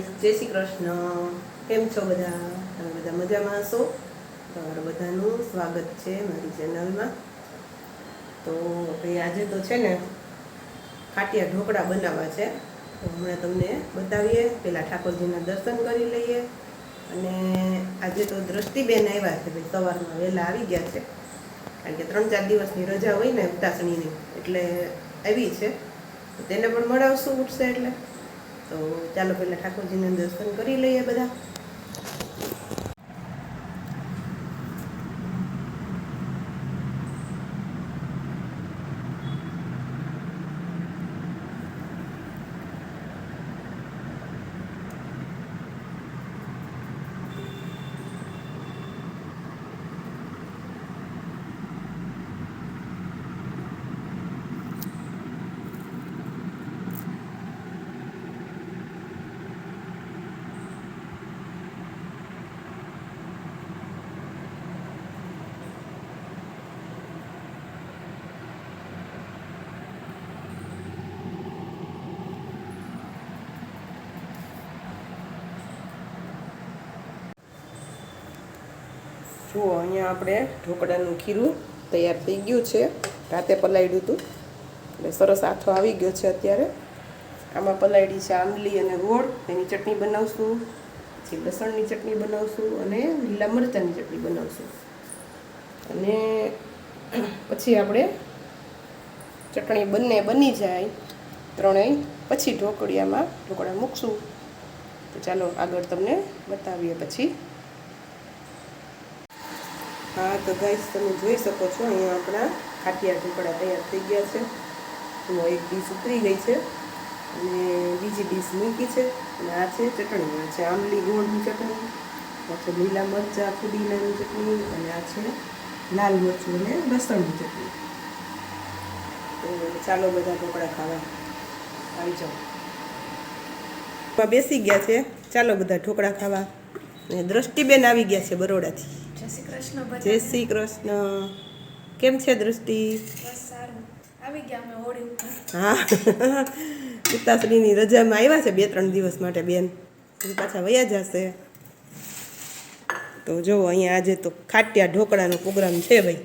Guys, જય શ્રી કૃષ્ણ. કેમ છો બધા? તમે બધા મજામાં હશો? તમારું બધાનું સ્વાગત છે મારી ચેનલમાં. તો ભાઈ આજે તો છે ને ખાટિયા ઢોકળા બનાવવા છે. તો હમણાં તમને બતાવીએ. પહેલાં ઠાકોરજીના દર્શન કરી લઈએ. અને આજે તો દ્રષ્ટિબેન આવ્યા છે ભાઈ, સવારમાં વહેલા આવી ગયા છે. કારણ કે 3-4 દિવસની રજા હોય ને ઉતાસણીની, એટલે આવી છે. તો તેને પણ મળાવશું ઉઠશે એટલે. તો ચાલો પહેલાં ઠાકોરજીના દર્શન કરી લઈએ બધા. જુઓ, અહીંયા આપણે ઢોકળાનું ખીરું તૈયાર થઈ ગયું છે. રાતે પલાળ્યું હતું એટલે સરસ આથો આવી ગયો છે અત્યારે. આમાં પલાળી છે આંબલી અને ગોળ. એની ચટણી બનાવશું, પછી લસણની ચટણી બનાવશું અને લીલા મરચાંની ચટણી બનાવશું. અને પછી આપણે ચટણી બંને બની જાય ત્રણેય, પછી ઢોકળા મૂકશું. તો ચાલો આગળ તમને બતાવીએ પછી. હા તો ગાઈસ, તમે જોઈ શકો છો અહીંયા આપણા ખાટિયા ઢોકળા તૈયાર થઈ ગયા છે. એમાં એક ડીશ ઉતરી ગઈ છે અને બીજી ડીશ મૂકી છે. અને આ છે ચટણી. આ છે આંબલી ગોળની ચટણી, આ છે લીલા મરચાં ફુદીનાની ચટણી, અને આ છે લાલ મરચું અને લસણની ચટણી. તો ચાલો બધા ઢોકળા ખાવા આવી જાઓ. બેસી ગયા છે, ચાલો બધા ઢોકળા ખાવા. અને દ્રષ્ટિબેન આવી ગયા છે બરોડાથી. જય શ્રી કૃષ્ણ. કેમ છે દ્રષ્ટિ? હા, ઉતાસણીની રજામાં આવ્યા છે 2-3 દિવસ માટે બેન. પછી પાછા વયા જશે. તો જુઓ, અહીંયા આજે તો ખાટિયા ઢોકળાનો પ્રોગ્રામ છે ભાઈ.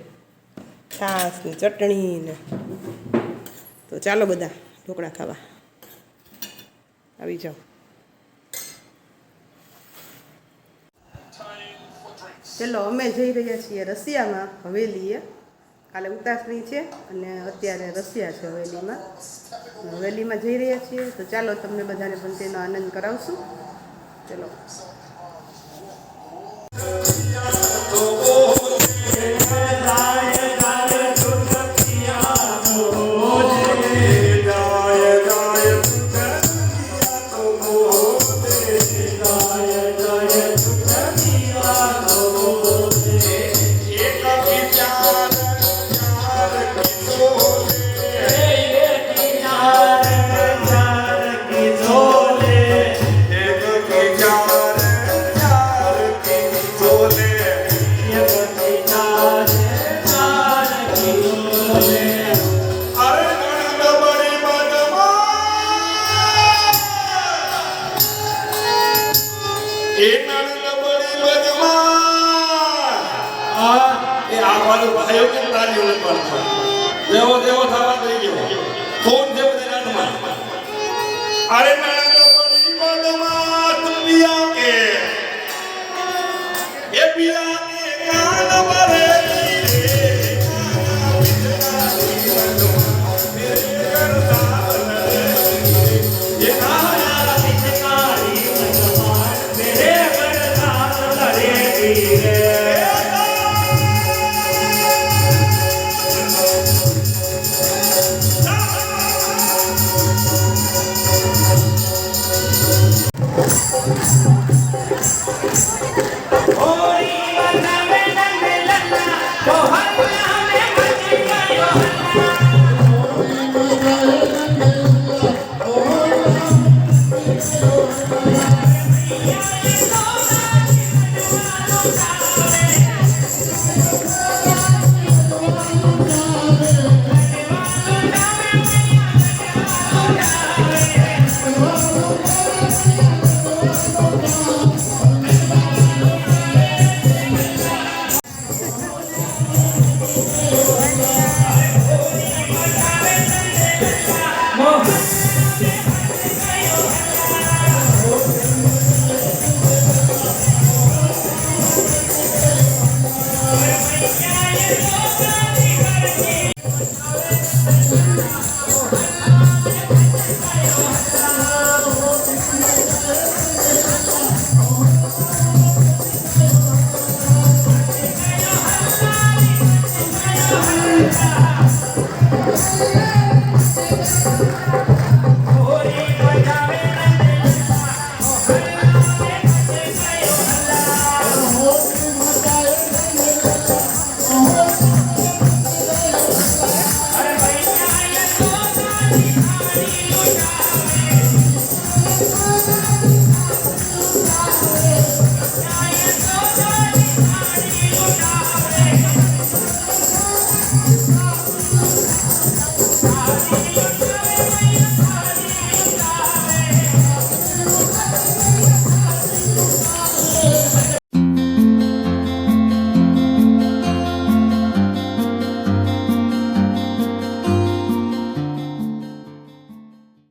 છાશ ને ચટણી ને. તો ચાલો બધા ઢોકળા ખાવા આવી જાઓ. ચલો, અમે જઈ રહ્યા છીએ રશિયામાં, હવેલીએ. કાલે ઉતાસણી છે અને અત્યારે રશિયા છે હવેલીમાં. હવેલીમાં જઈ રહ્યા છીએ. તો ચાલો તમને બધાને પણ તેનો આનંદ કરાવશું. ચલો. દેવો થવા થઈ ગયો. ફોન છે બધા હાથમાં. અરે